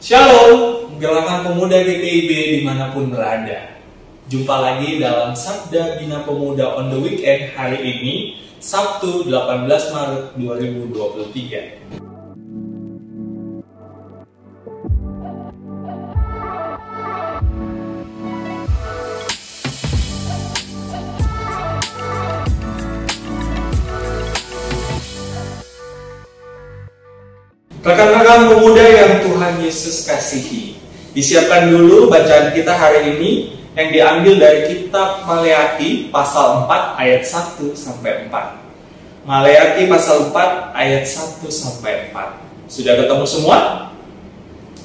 Shalom, Gerakan Pemuda GPIB dimanapun berada. Jumpa lagi dalam Sabda Bina Pemuda on the Weekend hari ini, Sabtu 18 Maret 2023. Rekan-rekan pemuda yang Tuhan Yesus kasihi, disiapkan dulu bacaan kita hari ini yang diambil dari kitab Maleakhi pasal 4 ayat 1 sampai 4. Maleakhi pasal 4 ayat 1 sampai 4. Sudah ketemu semua?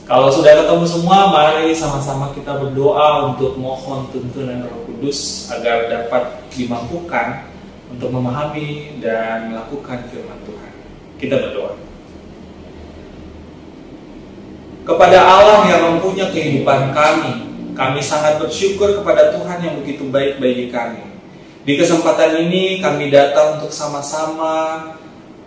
Kalau sudah ketemu semua, mari sama-sama kita berdoa untuk mohon tuntunan Roh Kudus agar dapat dimampukan untuk memahami dan melakukan firman Tuhan. Kita berdoa. Kepada Allah yang mempunyai kehidupan kami sangat bersyukur kepada Tuhan yang begitu baik bagi kami. Di kesempatan ini kami datang untuk sama-sama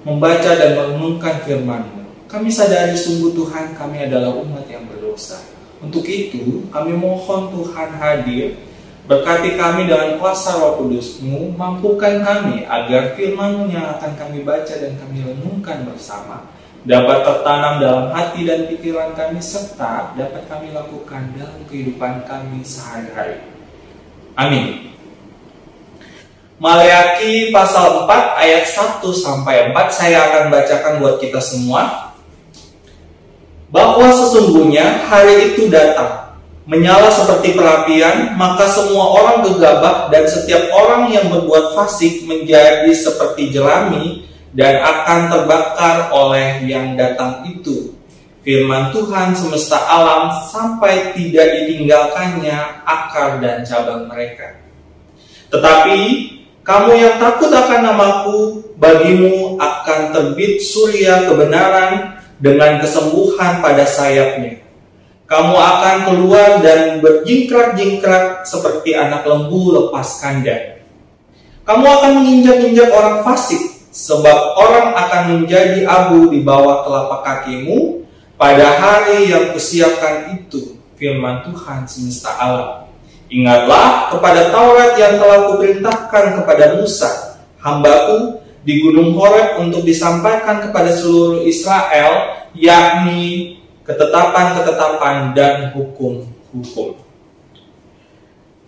membaca dan merenungkan firman-Mu. Kami sadari sungguh Tuhan kami adalah umat yang berdosa. Untuk itu kami mohon Tuhan hadir, berkati kami dengan kuasa Roh Kudus-Mu, mampukan kami agar firman-Mu yang akan kami baca dan kami renungkan bersama dapat tertanam dalam hati dan pikiran kami, serta dapat kami lakukan dalam kehidupan kami sehari-hari. Amin. Maleakhi pasal 4 ayat 1 sampai 4 saya akan bacakan buat kita semua. Bahwa sesungguhnya hari itu datang, menyala seperti perapian, maka semua orang gegabah dan setiap orang yang berbuat fasik menjadi seperti jerami dan akan terbakar oleh yang datang itu. Firman Tuhan semesta alam sampai tidak ditinggalkannya akar dan cabang mereka. Tetapi kamu yang takut akan namaku, bagimu akan terbit surya kebenaran dengan kesembuhan pada sayapnya. Kamu akan keluar dan berjingkrak-jingkrak seperti anak lembu lepas kandang. Kamu akan menginjak-injak orang fasik, sebab orang akan menjadi abu di bawah telapak kakimu pada hari yang kusiapkan itu. Firman Tuhan semesta alam. Ingatlah kepada Taurat yang telah kuperintahkan kepada Musa, hambaku, di Gunung Horeb untuk disampaikan kepada seluruh Israel, yakni ketetapan-ketetapan dan hukum-hukum.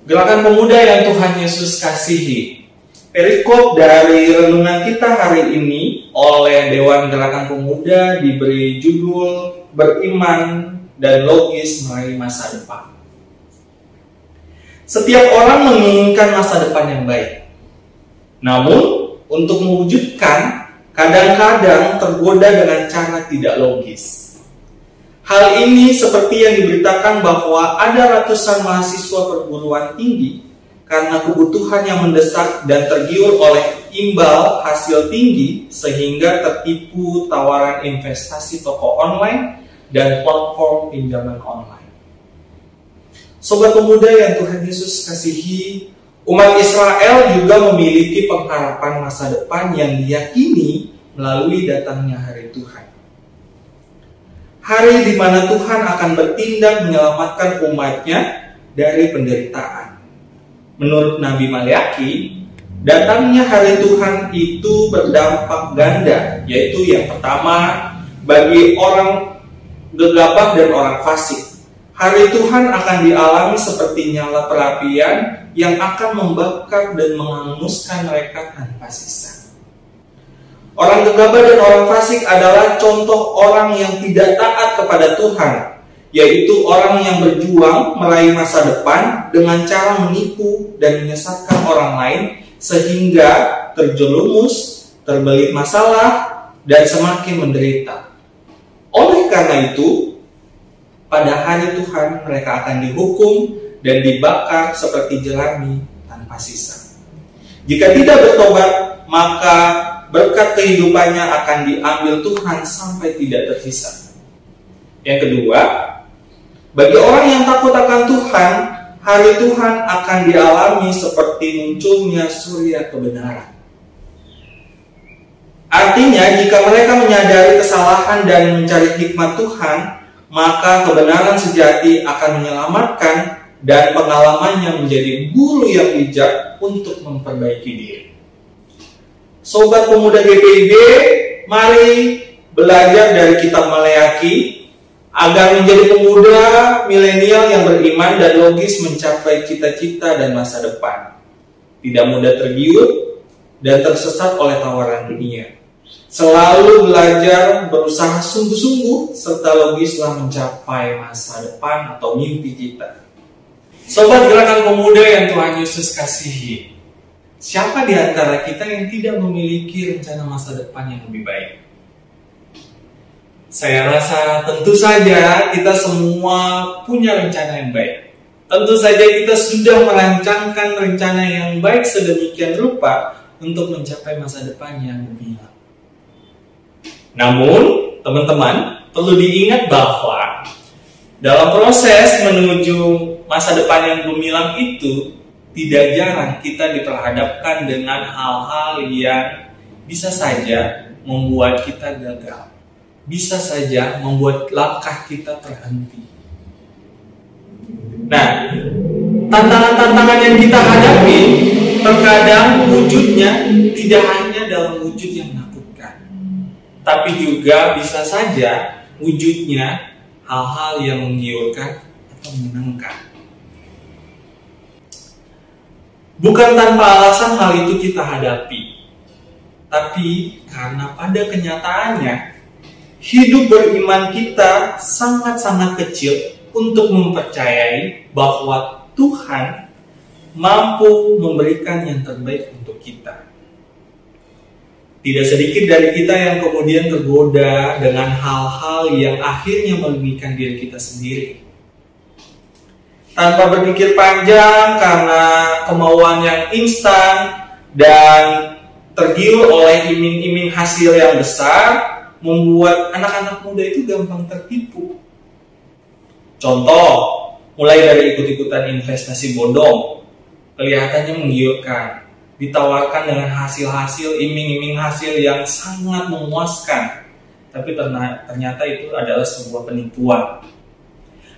Gerakan pemuda yang Tuhan Yesus kasihi, perikop dari renungan kita hari ini oleh Dewan Gerakan Pemuda diberi judul Beriman dan Logis Meraih Masa Depan. Setiap orang menginginkan masa depan yang baik. Namun, untuk mewujudkan, kadang-kadang tergoda dengan cara tidak logis. Hal ini seperti yang diberitakan bahwa ada ratusan mahasiswa perguruan tinggi karena kebutuhan yang mendesak dan tergiur oleh imbal hasil tinggi sehingga tertipu tawaran investasi toko online dan platform pinjaman online. Sobat pemuda yang Tuhan Yesus kasihi, umat Israel juga memiliki pengharapan masa depan yang diyakini melalui datangnya hari Tuhan. Hari di mana Tuhan akan bertindak menyelamatkan umatnya dari penderitaan. Menurut Nabi Maleakhi, datangnya hari Tuhan itu berdampak ganda, yaitu yang pertama, bagi orang gegabah dan orang fasik. Hari Tuhan akan dialami seperti nyala perapian yang akan membakar dan menghanguskan mereka tanpa sisa. Orang gegabah dan orang fasik adalah contoh orang yang tidak taat kepada Tuhan, yaitu orang yang berjuang meraih masa depan dengan cara menipu dan menyesatkan orang lain sehingga terjerumus, terbelit masalah, dan semakin menderita. Oleh karena itu, pada hari Tuhan mereka akan dihukum dan dibakar seperti jerami tanpa sisa. Jika tidak bertobat, maka berkat kehidupannya akan diambil Tuhan sampai tidak tersisa. Yang kedua, bagi orang yang takut akan Tuhan, hari Tuhan akan dialami seperti munculnya surya kebenaran. Artinya, jika mereka menyadari kesalahan dan mencari hikmat Tuhan, maka kebenaran sejati akan menyelamatkan dan pengalamannya menjadi guru yang bijak untuk memperbaiki diri. Sobat pemuda GPIB, mari belajar dari kitab Maleakhi agar menjadi pemuda milenial yang beriman dan logis mencapai cita-cita dan masa depan. Tidak mudah tergiur dan tersesat oleh tawaran dunia. Selalu belajar, berusaha sungguh-sungguh, serta logislah mencapai masa depan atau mimpi kita. Sobat Gerakan Pemuda yang Tuhan Yesus kasihi, siapa di antara kita yang tidak memiliki rencana masa depan yang lebih baik? Saya rasa tentu saja kita semua punya rencana yang baik. Tentu saja kita sudah merancangkan rencana yang baik sedemikian rupa untuk mencapai masa depan yang gemilang. Namun, teman-teman, perlu diingat bahwa dalam proses menuju masa depan yang gemilang itu, tidak jarang kita diperhadapkan dengan hal-hal yang bisa saja membuat kita gagal. Bisa saja membuat langkah kita terhenti. Nah, tantangan-tantangan yang kita hadapi terkadang wujudnya tidak hanya dalam wujud yang menakutkan, tapi juga bisa saja wujudnya hal-hal yang menggiurkan atau menyenangkan. Bukan tanpa alasan hal itu kita hadapi, tapi karena pada kenyataannya hidup beriman kita sangat-sangat kecil untuk mempercayai bahwa Tuhan mampu memberikan yang terbaik untuk kita. Tidak sedikit dari kita yang kemudian tergoda dengan hal-hal yang akhirnya merugikan diri kita sendiri. Tanpa berpikir panjang karena kemauan yang instan dan tergiur oleh iming-iming hasil yang besar, membuat anak-anak muda itu gampang tertipu. Contoh, mulai dari ikut-ikutan investasi bodong, kelihatannya menggiurkan, ditawarkan dengan hasil-hasil, iming-iming hasil yang sangat memuaskan, tapi ternyata itu adalah sebuah penipuan.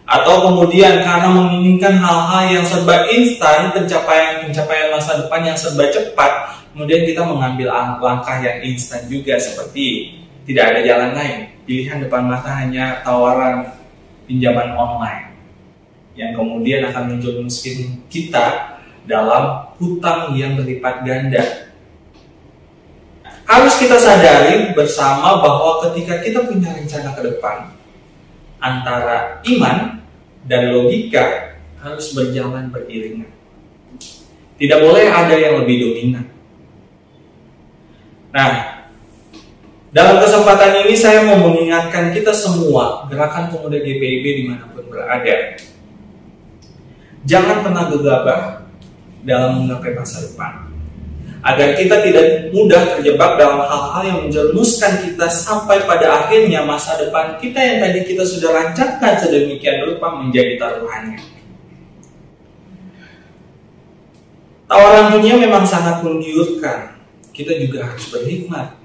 Atau kemudian karena menginginkan hal-hal yang serba instan, pencapaian masa depan yang serba cepat, kemudian kita mengambil langkah yang instan juga, seperti tidak ada jalan lain, pilihan depan mata hanya tawaran pinjaman online yang kemudian akan menjerumuskan kita dalam hutang yang berlipat ganda. Harus kita sadari bersama bahwa ketika kita punya rencana ke depan, antara iman dan logika harus berjalan beriringan. Tidak boleh ada yang lebih dominan. Nah, dalam kesempatan ini saya mau mengingatkan kita semua, Gerakan Pemuda GPIB dimanapun berada, jangan pernah gegabah dalam menggapai masa depan, agar kita tidak mudah terjebak dalam hal-hal yang menjerumuskan kita sampai pada akhirnya masa depan kita yang tadi kita sudah rancangkan sedemikian rupa menjadi taruhannya. Tawaran dunia memang sangat menggiurkan, kita juga harus berhikmat.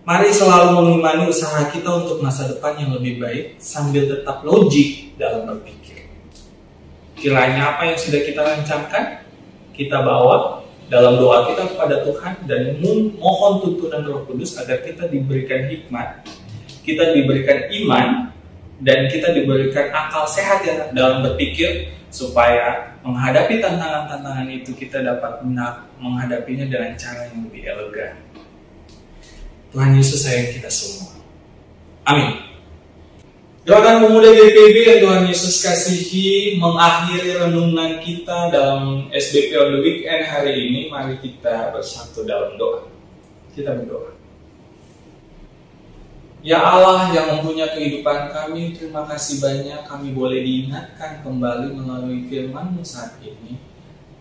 Mari selalu mengimani usaha kita untuk masa depan yang lebih baik sambil tetap logik dalam berpikir. Kiranya apa yang sudah kita rancangkan, kita bawa dalam doa kita kepada Tuhan dan mohon tuntunan Roh Kudus agar kita diberikan hikmat, kita diberikan iman, dan kita diberikan akal sehat dalam berpikir supaya menghadapi tantangan-tantangan itu kita dapat menghadapinya dengan cara yang lebih elegan. Tuhan Yesus sayang kita semua. Amin. Gerakan Pemuda GPIB yang Tuhan Yesus kasihi, mengakhiri renungan kita dalam SBP on the Weekend hari ini. Mari kita bersatu dalam doa. Kita berdoa. Ya Allah yang mempunyai kehidupan kami, terima kasih banyak kami boleh diingatkan kembali melalui firman-Mu saat ini,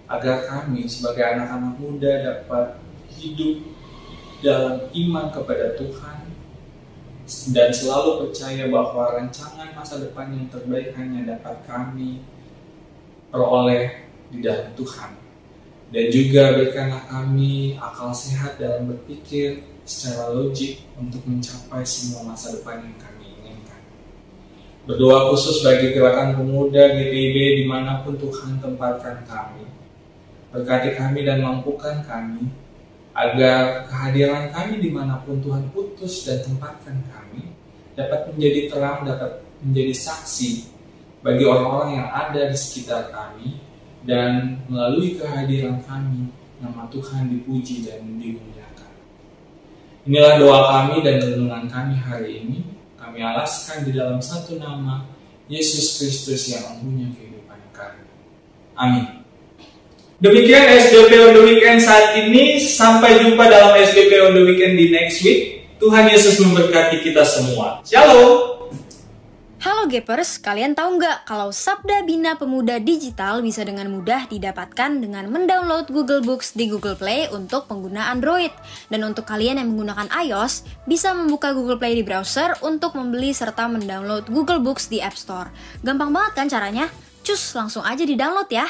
agar kami sebagai anak-anak muda dapat hidup dalam iman kepada Tuhan dan selalu percaya bahwa rancangan masa depan yang terbaik hanya dapat kami peroleh di dalam Tuhan. Dan juga berikanlah kami akal sehat dalam berpikir secara logik untuk mencapai semua masa depan yang kami inginkan. Berdoa khusus bagi gerakan pemuda GPIB dimanapun Tuhan tempatkan kami. Berkati kami dan mampukan kami, agar kehadiran kami dimanapun Tuhan utus dan tempatkan kami, dapat menjadi terang, dapat menjadi saksi bagi orang-orang yang ada di sekitar kami, dan melalui kehadiran kami, nama Tuhan dipuji dan dimuliakan. Inilah doa kami dan renungan kami hari ini. Kami alaskan di dalam satu nama, Yesus Kristus yang mempunyai kehidupan kami. Amin. Demikian SBP on the Weekend saat ini. Sampai jumpa dalam SBP on the Weekend di next week. Tuhan Yesus memberkati kita semua. Shalom. Halo Gapers, kalian tahu nggak kalau Sabda Bina Pemuda Digital bisa dengan mudah didapatkan dengan mendownload Google Books di Google Play untuk pengguna Android. Dan untuk kalian yang menggunakan iOS, bisa membuka Google Play di browser untuk membeli serta mendownload Google Books di App Store. Gampang banget kan caranya? Cus, langsung aja di-download ya!